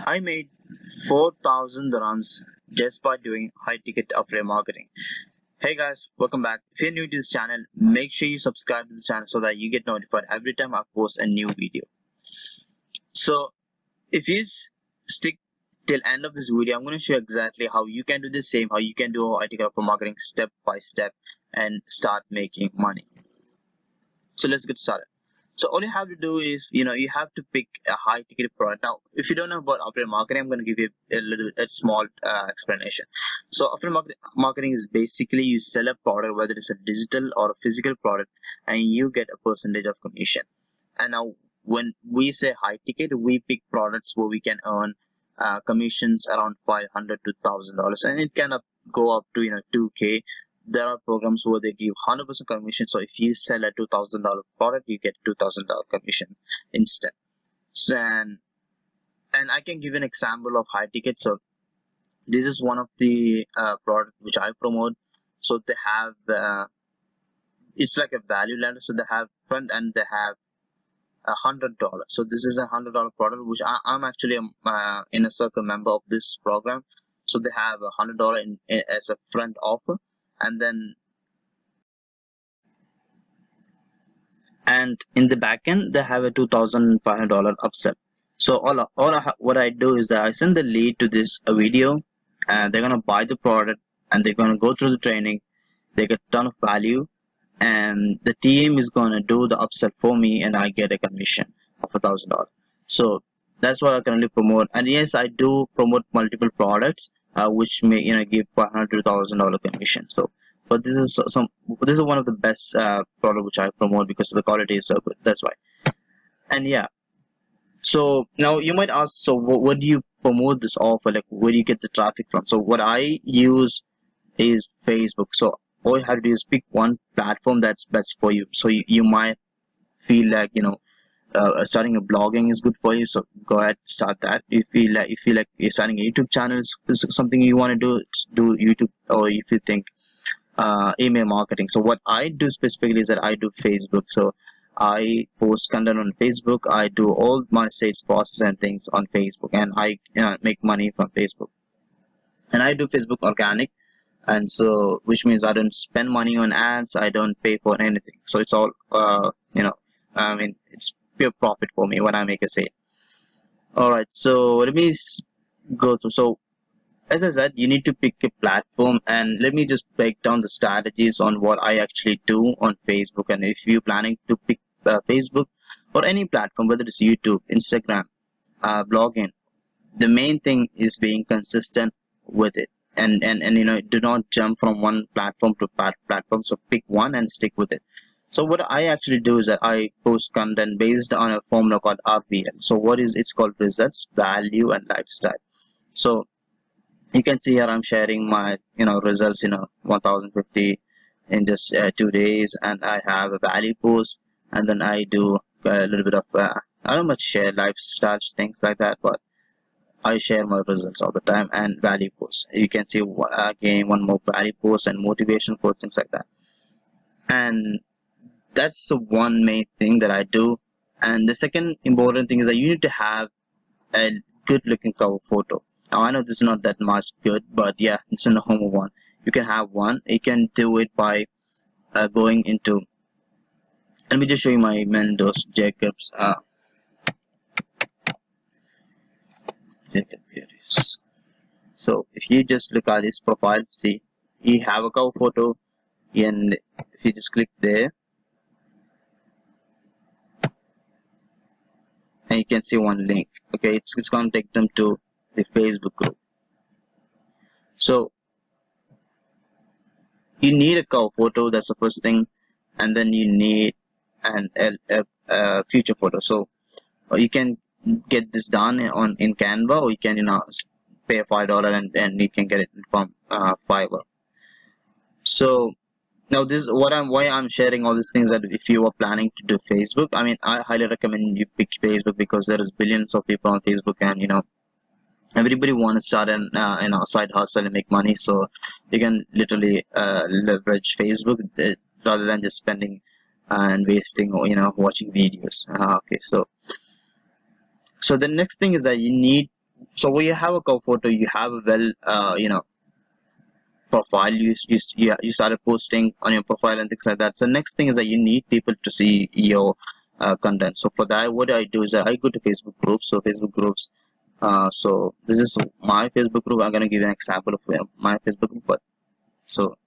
I made 4,000 runs just by doing high ticket affiliate marketing. Hey guys, welcome back. If you're new to this channel, make sure you subscribe to the channel so that you get notified every time I post a new video. So if you stick till end of this video, I'm going to show you exactly how you can do the same, how you can do high ticket affiliate marketing step by step and start making money. So let's get started. So all you have to do is, you have to pick a high ticket product. Now, if you don't know about affiliate marketing, I'm going to give you a small explanation. So affiliate marketing is basically you sell a product, whether it's a digital or a physical product, and you get a percentage of commission. And now when we say high ticket, we pick products where we can earn commissions around $500 to $1,000, and it can go up to 2K. There are programs where they give 100% commission. So if you sell a $2,000 product, you get $2,000 commission instant. So, and I can give an example of high ticket. So this is one of the products which I promote. So they have it's like a value ladder. So they have front and they have $100. So this is a $100 product which I'm actually in a circle member of this program. So they have $100 as a front offer, and then in the back end they have a $2,500 upsell. So what I do is that I send the lead to this video, and they're gonna buy the product and they're gonna go through the training. They get a ton of value, and the team is gonna do the upsell for me, and I get a commission of $1,000. So that's what I currently promote. And yes, I do promote multiple products, which may give $500 to $1,000 commission. So, but this is one of the best product which I promote because the quality is so good. That's why. And yeah, so now you might ask, so what do you promote this offer? Like, where do you get the traffic from? So what I use is Facebook. So all you have to do is pick one platform that's best for you. So you might feel like starting a blogging is good for you, so go ahead, start that. If you feel like you're starting a YouTube channel is something you want to do YouTube. Or if you think email marketing, so what I do specifically is that I do Facebook. So I post content on Facebook. I do all my sales process and things on Facebook, and I make money from Facebook. And I do Facebook organic, and so which means I don't spend money on ads. I don't pay for anything. So it's all I mean, it's pure profit for me when I make a sale. All right, so let me go through. So as I said, you need to pick a platform, and let me just break down the strategies on what I actually do on Facebook. And if you're planning to pick Facebook or any platform, whether it's YouTube, Instagram, blogging, the main thing is being consistent with it. And do not jump from one platform to platform. So pick one and stick with it. So what I actually do is that I post content based on a formula called RVL. So it's called results, value, and lifestyle. So you can see here I'm sharing my results 1050 in just 2 days, and I have a value post, and then I do a little bit of I don't much share lifestyle things like that, but I share my results all the time and value posts. You can see again one more value post and motivation posts, things like that. And that's the one main thing that I do. And the second important thing is that you need to have a good looking cover photo. Now I know this is not that much good, but yeah, it's a normal one. You can have one. You can do it by going into. Let me just show you my Mendoza Jacobs. Jacob Queries. So if you just look at his profile, see he have a cover photo, and if you just click there, and you can see one link. Okay, it's going to take them to the Facebook group. So you need a cover photo, that's the first thing, and then you need a future photo. So you can get this done in Canva, or you can pay $5 and you can get it from Fiverr. So now this is why I'm sharing all these things, that if you are planning to do Facebook, I mean, I highly recommend you pick Facebook because there is billions of people on Facebook, and everybody want to start an side hustle and make money. So you can literally leverage Facebook rather than just spending and wasting watching videos. Okay, so the next thing is that you need So when you have a cover photo, you have a profile, you started posting on your profile and things like that. So next thing is that you need people to see your content. So for that, what I do is that I go to Facebook groups. So Facebook groups, so this is my Facebook group. I'm gonna give you an example of my Facebook group. But so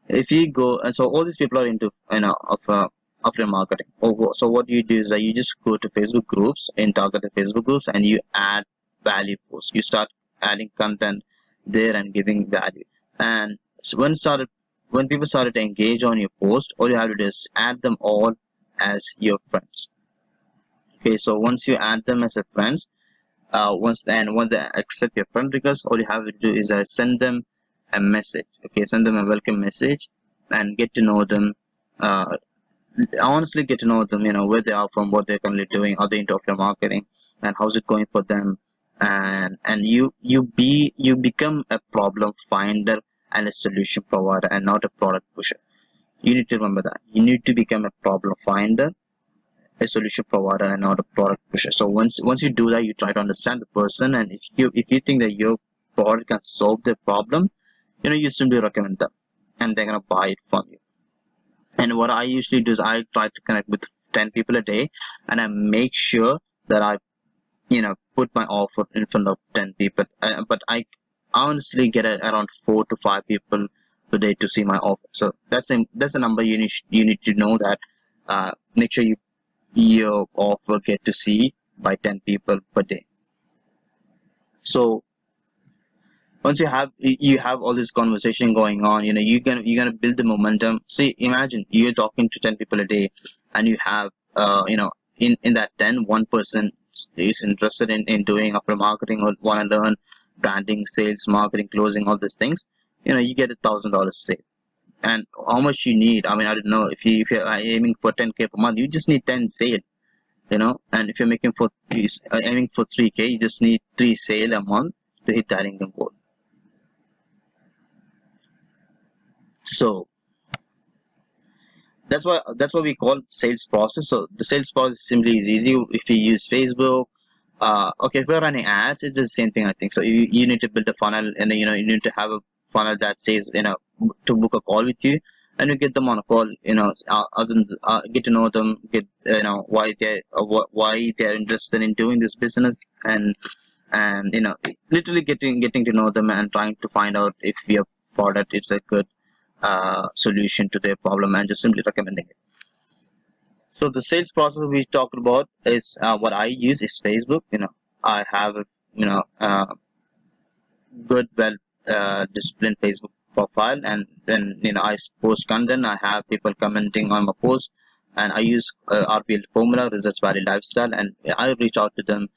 if you go, and so all these people are into affiliate marketing. So what you do is that you just go to Facebook groups, in targeted Facebook groups, and you add value posts. You start adding content there and giving value. And so when people started to engage on your post, all you have to do is add them all as your friends. Okay, so once you add them as a friends, once they accept your friend request, all you have to do is send them a message. Okay, send them a welcome message and get to know them. uh, Honestly get to know them, where they are from, what they're currently doing, are they into after marketing, and how's it going for them. And you become a problem finder and a solution provider, and not a product pusher. You need to remember that you need to become a problem finder, a solution provider, and not a product pusher. So once you do that, you try to understand the person, and if you think that your product can solve their problem, you simply recommend them, and they're gonna buy it from you. And what I usually do is I try to connect with 10 people a day, and I make sure that I put my offer in front of 10 people. But I honestly get around 4 to 5 people per day to see my offer. So that's a number you need to know, that make sure your offer get to see by 10 people per day. So once you have all this conversation going on, you're gonna build the momentum. See, imagine you're talking to 10 people a day, and you have in that 10, one person is interested in doing upper marketing, or want to learn branding, sales, marketing, closing, all these things. You get $1,000 sale. And how much you need, I mean, I don't know, if you're aiming for 10K per month, you just need 10 sale. And if you're aiming for 3K, you just need 3 sale a month to hit that income goal. So that's what we call sales process. So the sales process simply is easy if you use Facebook. Okay, if we're running ads, it's the same thing, I think. So you need to build a funnel, and you need to have a funnel that says to book a call with you, and you get them on a call. Get to know them, get why they're interested in doing this business, and literally getting to know them, and trying to find out if your product is a good solution to their problem, and just simply recommending it. So the sales process we talked about is what I use is Facebook. I have a good, well disciplined Facebook profile, and then I post content. I have people commenting on my post, and I use RPL formula, results value lifestyle, and I reach out to them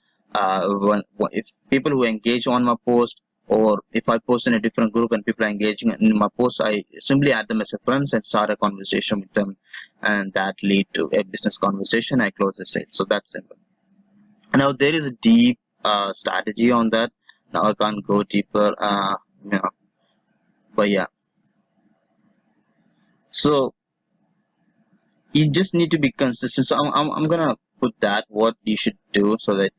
if people who engage on my post, or if I post in a different group and people are engaging in my post, I simply add them as a friends and start a conversation with them, and that lead to a business conversation. I close the sale. So that's simple. Now there is a deep strategy on that. Now I can't go deeper, but yeah. So you just need to be consistent. So I'm gonna put that what you should do, so that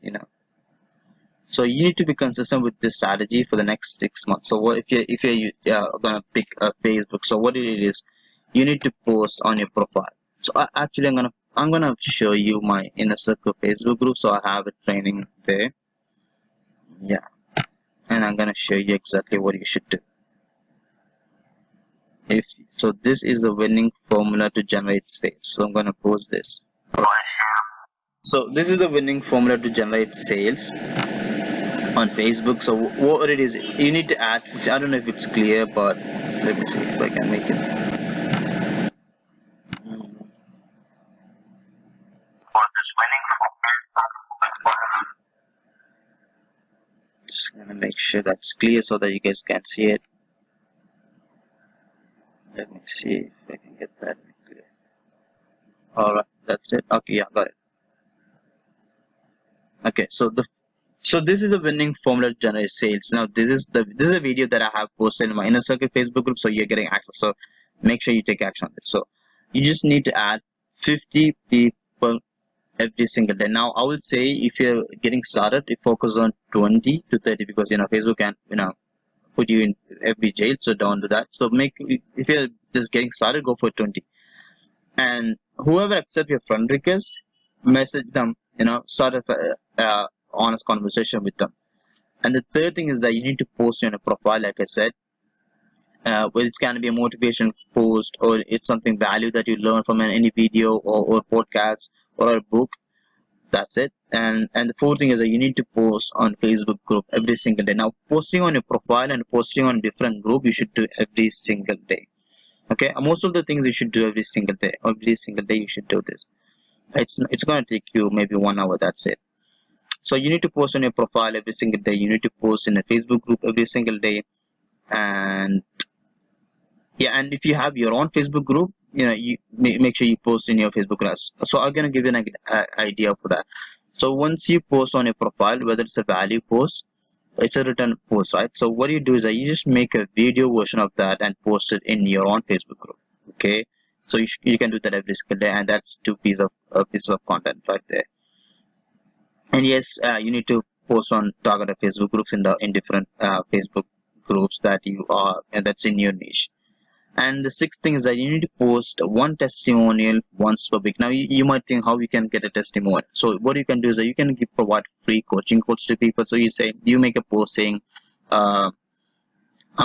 So you need to be consistent with this strategy for the next 6 months. So what if you're gonna pick Facebook? So what it is, you need to post on your profile. So actually, I'm gonna show you my inner circle Facebook group. So I have a training there. Yeah, and I'm gonna show you exactly what you should do. So this is a winning formula to generate sales. So I'm gonna post this. So this is the winning formula to generate sales on Facebook. So what it is, you need to add, I don't know if it's clear, but let me see if I can make it. Just gonna make sure that's clear so that you guys can see it. Let me see if I can get that clear. Alright, that's it. Okay, yeah, got it. Okay, so this is the winning formula to generate sales. Now this is a video that I have posted in my inner circle Facebook group, so you're getting access. So make sure you take action on it. So you just need to add 50 people every single day. Now I will say, if you're getting started, you focus on 20 to 30, because Facebook can put you in every jail, so don't do that. So if you're just getting started, go for 20. And whoever accepts your friend request, message them, start a honest conversation with them. And the third thing is that you need to post on a profile, like I said. Well, it can be a motivation post, or it's something value that you learn from any video or podcast or a book. That's it. And the fourth thing is that you need to post on Facebook group every single day. Now, posting on your profile and posting on different group, you should do every single day. Okay, most of the things you should do every single day. Every single day you should do this. It's going to take you maybe 1 hour. That's it. So you need to post on your profile every single day. You need to post in a Facebook group every single day. And yeah, and if you have your own Facebook group, you make sure you post in your Facebook class. So I'm gonna give you an idea for that. So once you post on your profile, whether it's a value post, it's a written post, right? So what you do is that you just make a video version of that and post it in your own Facebook group. Okay, so you can do that every single day, and that's two pieces of content right there. And yes, you need to post on targeted Facebook groups in different Facebook groups that you are, and that's in your niche. And the sixth thing is that you need to post one testimonial once per week. Now, you might think how you can get a testimonial. So what you can do is that you can provide free coaching calls to people. So you make a post saying, I'm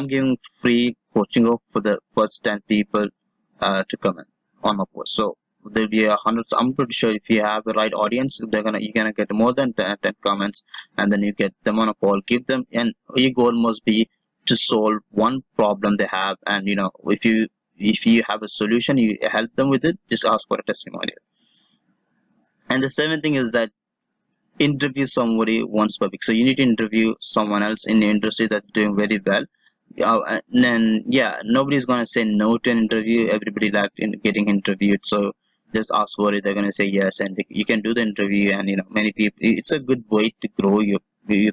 giving free coaching for the first 10 people to comment on my post. So there'll be 100. I'm pretty sure if you have the right audience, you're gonna get more than 10 comments, and then you get them on a call, give them, and your goal must be to solve one problem they have. And if you have a solution, you help them with it, just ask for a testimonial. And the seventh thing is that interview somebody once per week. So you need to interview someone else in the industry that's doing very well. And then nobody's gonna say no to an interview. Everybody likes getting interviewed, so just ask for it. They're gonna say yes, and you can do the interview. And many people, it's a good way to grow your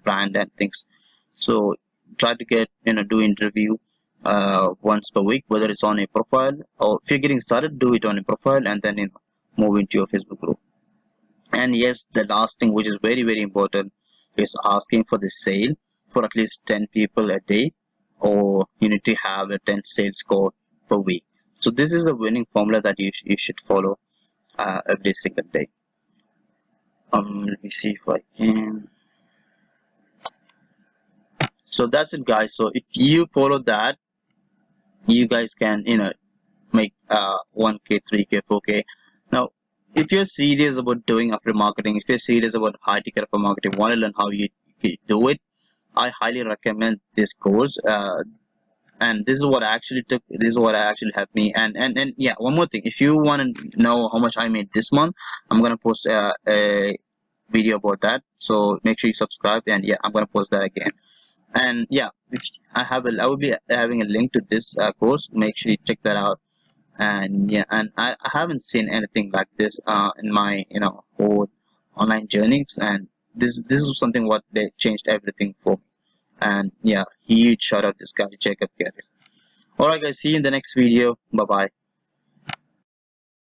brand and things. So try to do interview once per week, whether it's on a profile, or if you're getting started, do it on a profile, and then move into your Facebook group. And yes, the last thing, which is very, very important, is asking for the sale for at least 10 people a day, or you need to have a 10 sales call per week. So this is a winning formula that you should follow every single day. Let me see if I can. So that's it, guys. So if you follow that, you guys can make 1K, 3K, 4K. Now, if you're serious about doing affiliate marketing, if you're serious about high ticket affiliate marketing, want to learn how you do it, I highly recommend this course. And this is what I actually took. This is what actually helped me. And yeah, one more thing. If you want to know how much I made this month, I'm gonna post a video about that. So make sure you subscribe. And yeah, I'm gonna post that again. And yeah, I will be having a link to this course. Make sure you check that out. And yeah, and I haven't seen anything like this in my whole online journeys. And this is something what they changed everything for me. And yeah, huge shout out this guy Jacob Garris. Alright guys, see you in the next video. Bye bye.